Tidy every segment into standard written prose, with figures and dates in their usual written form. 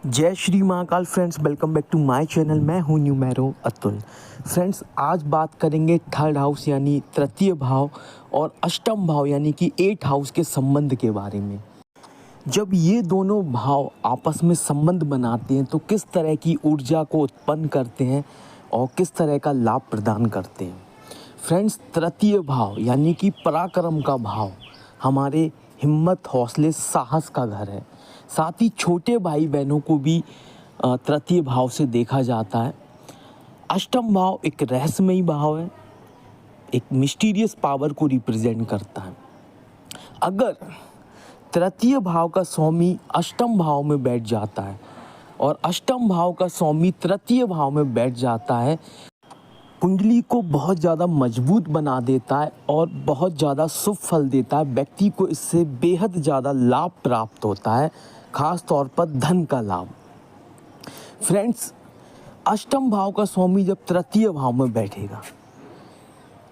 जय Shri Mahakal friends, welcome back to my channel. मैं हूं न्यूमेरो अतुल। फ्रेंड्स, आज बात करेंगे थर्ड हाउस यानी तृतीय भाव और अष्टम भाव यानी कि 8th हाउस के संबंध के बारे में। जब ये दोनों भाव आपस में संबंध बनाते हैं तो किस तरह की ऊर्जा को उत्पन्न करते हैं और किस तरह का लाभ प्रदान करते हैं। फ्रेंड्स, तृतीय भाव यानी कि पराक्रम का भाव हमारे हिम्मत, हौसले, साहस का घर है। साथ ही छोटे भाई बहनों को भी तृतीय भाव से देखा जाता है। अष्टम भाव एक रहस्यमयी भाव है, एक मिस्टीरियस पावर को रिप्रेजेंट करता है। अगर तृतीय भाव का स्वामी अष्टम भाव में बैठ जाता है और अष्टम भाव का स्वामी तृतीय भाव में बैठ जाता है, कुंडली को बहुत ज़्यादा मजबूत बना देता है और बहुत ज़्यादा शुभ फल देता है। व्यक्ति को इससे बेहद ज़्यादा लाभ प्राप्त होता है, खास तौर पर धन का लाभ। फ्रेंड्स, अष्टम भाव का स्वामी जब तृतीय भाव में बैठेगा,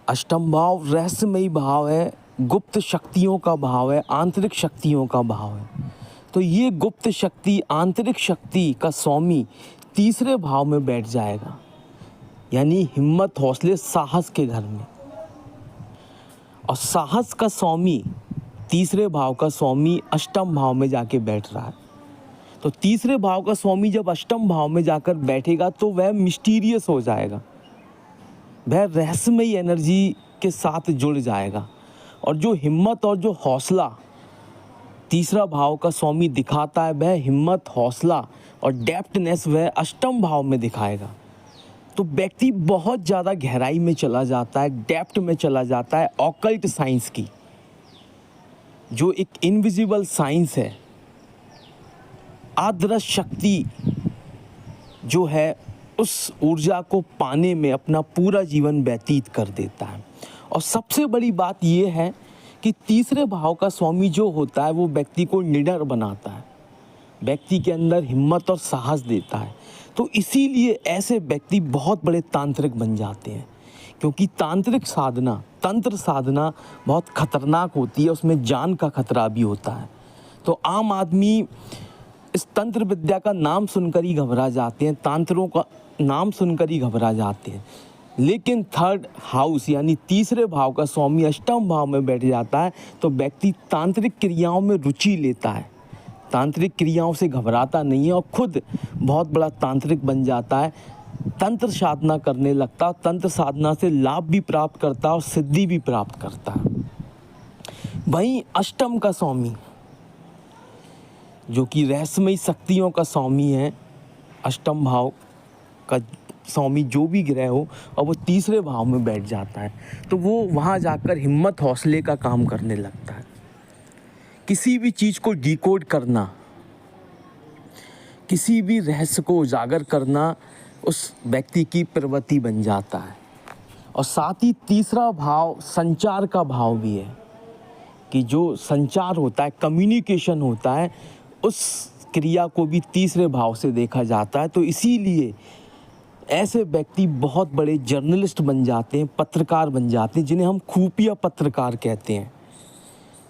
अष्टम भाव रहस्यमयी भाव है, गुप्त शक्तियों का भाव है, आंतरिक शक्तियों का भाव है। तो ये गुप्त शक्ति, आंतरिक शक्ति का स्वामी तीसरे भाव में बैठ जाएगा, यानी हिम्मत, हौसले, साहस के घर में। और साहस का स्वामी, तीसरे भाव का स्वामी अष्टम भाव में जाके बैठ रहा है। तो तीसरे भाव का स्वामी जब अष्टम भाव में जाकर बैठेगा तो वह मिस्टीरियस हो जाएगा, वह रहस्यमयी एनर्जी के साथ जुड़ जाएगा। और जो हिम्मत और जो हौसला तीसरा भाव का स्वामी दिखाता है, वह हिम्मत, हौसला और डेप्थनेस वह अष्टम भाव में दिखाएगा। तो व्यक्ति बहुत ज़्यादा गहराई में चला जाता है, डेप्थ में चला जाता है। ऑकल्ट साइंस की जो एक इनविजिबल साइंस है, अदृश्य शक्ति जो है, उस ऊर्जा को पाने में अपना पूरा जीवन व्यतीत कर देता है। और सबसे बड़ी बात यह है कि तीसरे भाव का स्वामी जो होता है वो व्यक्ति को निडर बनाता है, व्यक्ति के अंदर हिम्मत और साहस देता है। तो इसीलिए ऐसे व्यक्ति बहुत बड़े तांत्रिक बन जाते हैं, क्योंकि तांत्रिक साधना, तंत्र साधना बहुत खतरनाक होती है, उसमें जान का खतरा भी होता है। तो आम आदमी इस तंत्र विद्या का नाम सुनकर ही घबरा जाते हैं, तांत्रों का नाम सुनकर ही घबरा जाते हैं। लेकिन थर्ड हाउस यानी तीसरे भाव का स्वामी अष्टम भाव में बैठ जाता है तो व्यक्ति तांत्रिक क्रियाओं में रुचि लेता है, तांत्रिक क्रियाओं से घबराता नहीं है और खुद बहुत बड़ा तांत्रिक बन जाता है। तंत्र साधना करने लगता है, तंत्र साधना से लाभ भी प्राप्त करता है और सिद्धि भी प्राप्त करता है। वहीं अष्टम का स्वामी जो कि रहस्यमयी शक्तियों का स्वामी है, अष्टम भाव का स्वामी जो भी ग्रह हो और वो तीसरे भाव में बैठ जाता है तो वो वहाँ जाकर हिम्मत, हौसले का काम करने लगता है। किसी भी चीज़ को डिकोड करना, किसी भी रहस्य को उजागर करना उस व्यक्ति की प्रवृत्ति बन जाता है। और साथ ही तीसरा भाव संचार का भाव भी है कि जो संचार होता है, कम्युनिकेशन होता है, उस क्रिया को भी तीसरे भाव से देखा जाता है। तो इसीलिए ऐसे व्यक्ति बहुत बड़े जर्नलिस्ट बन जाते हैं, पत्रकार बन जाते हैं, जिन्हें हम खुफिया पत्रकार कहते हैं,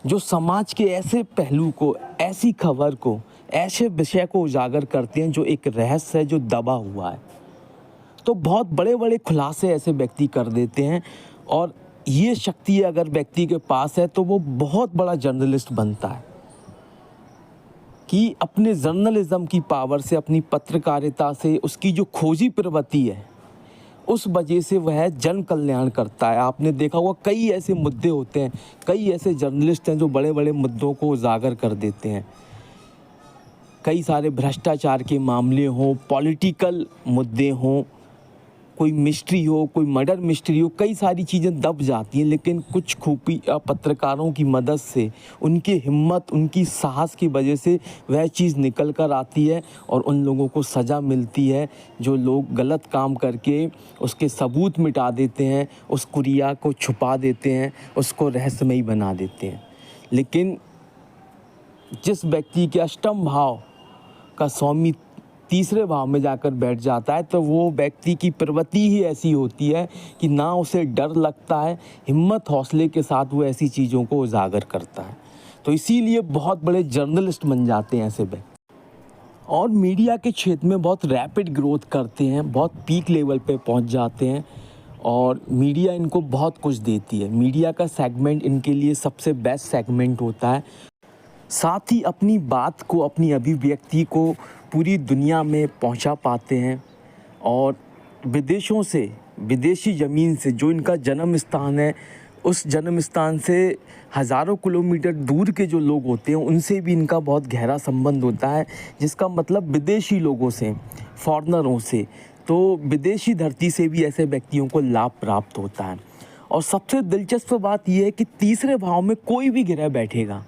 जो समाज के ऐसे पहलू को, ऐसी खबर को, ऐसे विषय को उजागर करते हैं जो एक रहस्य है, जो दबा हुआ है। तो बहुत बड़े बड़े खुलासे ऐसे व्यक्ति कर देते हैं और ये शक्ति अगर व्यक्ति के पास है तो वो बहुत बड़ा जर्नलिस्ट बनता है कि अपने जर्नलिज्म की पावर से, अपनी पत्रकारिता से, उसकी जो खोजी प्रवृत्ति है, उस वजह से वह जन कल्याण करता है। आपने देखा होगा कई ऐसे मुद्दे होते हैं, कई ऐसे जर्नलिस्ट हैं जो बड़े बड़े मुद्दों को उजागर कर देते हैं। कई सारे भ्रष्टाचार के मामले हों, पॉलिटिकल मुद्दे हों, कोई मिस्ट्री हो, कोई मर्डर मिस्ट्री हो, कई सारी चीज़ें दब जाती हैं। लेकिन कुछ खुफिया पत्रकारों की मदद से, उनकी हिम्मत, उनकी साहस की वजह से वह चीज़ निकल कर आती है और उन लोगों को सज़ा मिलती है जो लोग गलत काम करके उसके सबूत मिटा देते हैं, उस क्रिया को छुपा देते हैं, उसको रहस्यमयी बना देते हैं। लेकिन जिस व्यक्ति के अष्टम भाव का स्वामी तीसरे भाव में जाकर बैठ जाता है तो वो व्यक्ति की प्रवृत्ति ही ऐसी होती है कि ना उसे डर लगता है, हिम्मत, हौसले के साथ वो ऐसी चीज़ों को उजागर करता है। तो इसीलिए बहुत बड़े जर्नलिस्ट बन जाते हैं ऐसे व्यक्ति। और मीडिया के क्षेत्र में बहुत रैपिड ग्रोथ करते हैं, बहुत पीक लेवल पे पहुंच जाते हैं और मीडिया इनको बहुत कुछ देती है। मीडिया का सेगमेंट इनके लिए सबसे बेस्ट सेगमेंट होता है। साथ ही अपनी बात को, अपनी अभिव्यक्ति को पूरी दुनिया में पहुंचा पाते हैं और विदेशों से, विदेशी ज़मीन से जो इनका जन्म स्थान है, उस जन्म स्थान से हज़ारों किलोमीटर दूर के जो लोग होते हैं उनसे भी इनका बहुत गहरा संबंध होता है, जिसका मतलब विदेशी लोगों से, फॉरेनरों से। तो विदेशी धरती से भी ऐसे व्यक्तियों को लाभ प्राप्त होता है। और सबसे दिलचस्प बात यह है कि तीसरे भाव में कोई भी ग्रह बैठेगा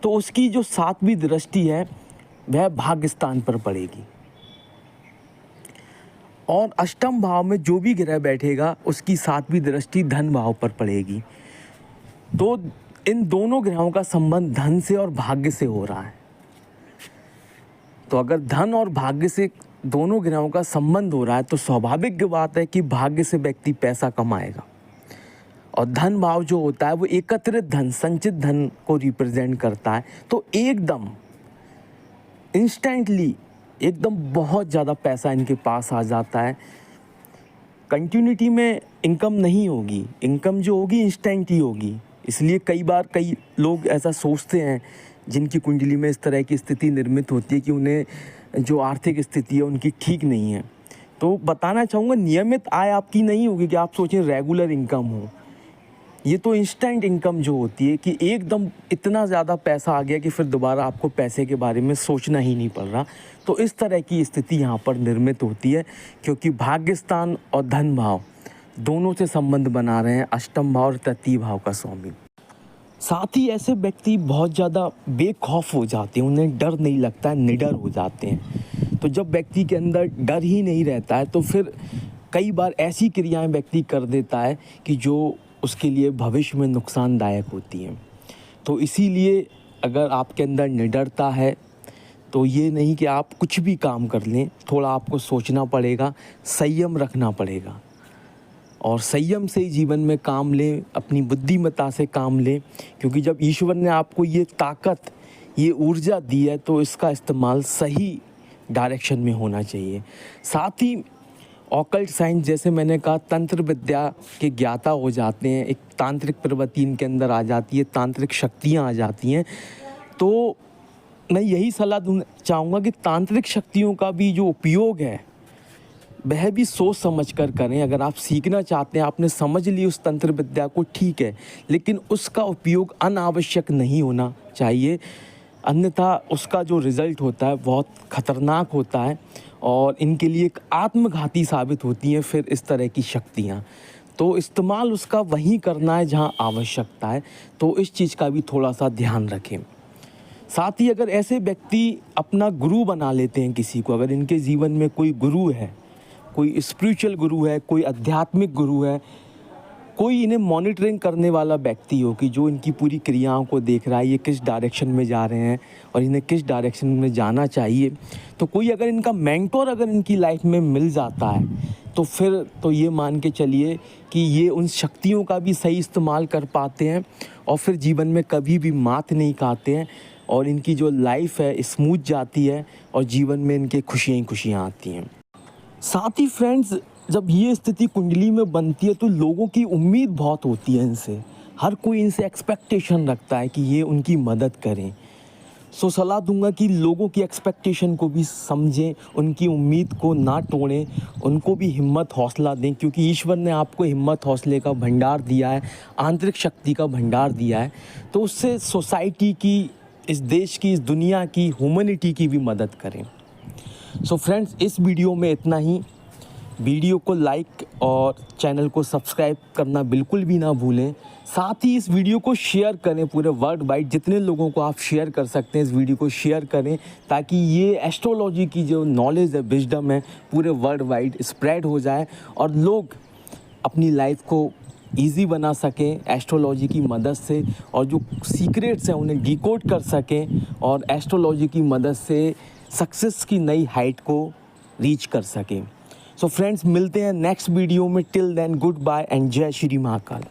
तो उसकी जो 7वीं दृष्टि है वह भाग्य स्थान पर पड़ेगी, और अष्टम भाव में जो भी ग्रह बैठेगा उसकी 7वीं दृष्टि धन भाव पर पड़ेगी। तो इन दोनों ग्रहों का संबंध धन से और भाग्य से हो रहा है। तो अगर धन और भाग्य से दोनों ग्रहों का संबंध हो रहा है तो स्वाभाविक बात है कि भाग्य से व्यक्ति पैसा कमाएगा। और धन भाव जो होता है वो एकत्रित धन, संचित धन को रिप्रेजेंट करता है। तो एकदम इंस्टेंटली एकदम बहुत ज़्यादा पैसा इनके पास आ जाता है। कंटिन्यूटी में इनकम नहीं होगी, इनकम जो होगी इंस्टेंट ही होगी। इसलिए कई बार कई लोग ऐसा सोचते हैं जिनकी कुंडली में इस तरह की स्थिति निर्मित होती है कि उन्हें जो आर्थिक स्थिति है उनकी ठीक नहीं है। तो बताना चाहूँगा, नियमित आय आपकी नहीं होगी कि आप सोचें रेगुलर इनकम हो। ये तो इंस्टेंट इनकम जो होती है कि एकदम इतना ज़्यादा पैसा आ गया कि फिर दोबारा आपको पैसे के बारे में सोचना ही नहीं पड़ रहा। तो इस तरह की स्थिति यहाँ पर निर्मित होती है, क्योंकि भाग्य स्थान और धन भाव दोनों से संबंध बना रहे हैं अष्टम भाव और तृतीय भाव का स्वामी। साथ ही ऐसे व्यक्ति बहुत ज़्यादा बेखौफ हो जाते हैं, उन्हें डर नहीं लगता है, निडर हो जाते हैं। तो जब व्यक्ति के अंदर डर ही नहीं रहता है तो फिर कई बार ऐसी क्रियाएं व्यक्ति कर देता है कि जो उसके लिए भविष्य में नुकसानदायक होती हैं। तो इसीलिए अगर आपके अंदर निडरता है तो ये नहीं कि आप कुछ भी काम कर लें, थोड़ा आपको सोचना पड़ेगा, संयम रखना पड़ेगा और संयम से ही जीवन में काम लें, अपनी बुद्धिमत्ता से काम लें। क्योंकि जब ईश्वर ने आपको ये ताकत, ये ऊर्जा दी है तो इसका इस्तेमाल सही डायरेक्शन में होना चाहिए। साथ ही ऑकल्ट साइंस, जैसे मैंने कहा, तंत्र विद्या के ज्ञाता हो जाते हैं, एक तांत्रिक प्रवृत्ति इनके अंदर आ जाती है, तांत्रिक शक्तियाँ आ जाती हैं। तो मैं यही सलाह चाहूँगा कि तांत्रिक शक्तियों का भी जो उपयोग है वह भी सोच समझ कर करें। अगर आप सीखना चाहते हैं, आपने समझ ली उस तंत्र विद्या को, ठीक है, लेकिन उसका उपयोग अनावश्यक नहीं होना चाहिए, अन्यथा उसका जो रिज़ल्ट होता है बहुत ख़तरनाक होता है और इनके लिए एक आत्मघाती साबित होती हैं फिर इस तरह की शक्तियाँ। तो इस्तेमाल उसका वहीं करना है जहाँ आवश्यकता है। तो इस चीज़ का भी थोड़ा सा ध्यान रखें। साथ ही अगर ऐसे व्यक्ति अपना गुरु बना लेते हैं किसी को, अगर इनके जीवन में कोई गुरु है, कोई स्पिरिचुअल गुरु है, कोई आध्यात्मिक गुरु है, कोई इन्हें मॉनिटरिंग करने वाला व्यक्ति हो कि जो इनकी पूरी क्रियाओं को देख रहा है, ये किस डायरेक्शन में जा रहे हैं और इन्हें किस डायरेक्शन में जाना चाहिए, तो कोई अगर इनका मेंटोर अगर इनकी लाइफ में मिल जाता है तो फिर तो ये मान के चलिए कि ये उन शक्तियों का भी सही इस्तेमाल कर पाते हैं और फिर जीवन में कभी भी मात नहीं खाते हैं और इनकी जो लाइफ है स्मूथ जाती है और जीवन में इनके खुशियाँ ही खुशियाँ आती हैं। साथ ही फ्रेंड्स, जब ये स्थिति कुंडली में बनती है तो लोगों की उम्मीद बहुत होती है इनसे, हर कोई इनसे एक्सपेक्टेशन रखता है कि ये उनकी मदद करें। सो सलाह दूंगा कि लोगों की एक्सपेक्टेशन को भी समझें, उनकी उम्मीद को ना तोड़ें, उनको भी हिम्मत हौसला दें, क्योंकि ईश्वर ने आपको हिम्मत हौसले का भंडार दिया है, आंतरिक शक्ति का भंडार दिया है। तो उससे सोसाइटी की, इस देश की, इस दुनिया की, ह्यूमैनिटी की भी मदद करें। सो फ्रेंड्स, इस वीडियो में इतना ही। वीडियो को लाइक और चैनल को सब्सक्राइब करना बिल्कुल भी ना भूलें। साथ ही इस वीडियो को शेयर करें पूरे वर्ल्ड वाइड, जितने लोगों को आप शेयर कर सकते हैं इस वीडियो को शेयर करें, ताकि ये एस्ट्रोलॉजी की जो नॉलेज है, विजडम है, पूरे वर्ल्ड वाइड स्प्रेड हो जाए और लोग अपनी लाइफ को ईजी बना सकें एस्ट्रोलॉजी की मदद से, और जो सीक्रेट्स हैं उन्हें डिकोड कर सकें और एस्ट्रोलॉजी की मदद से सक्सेस की नई हाइट को रीच कर सकें। सो फ्रेंड्स, मिलते हैं नेक्स्ट वीडियो में। Till then, good bye and जय श्री महाकाल।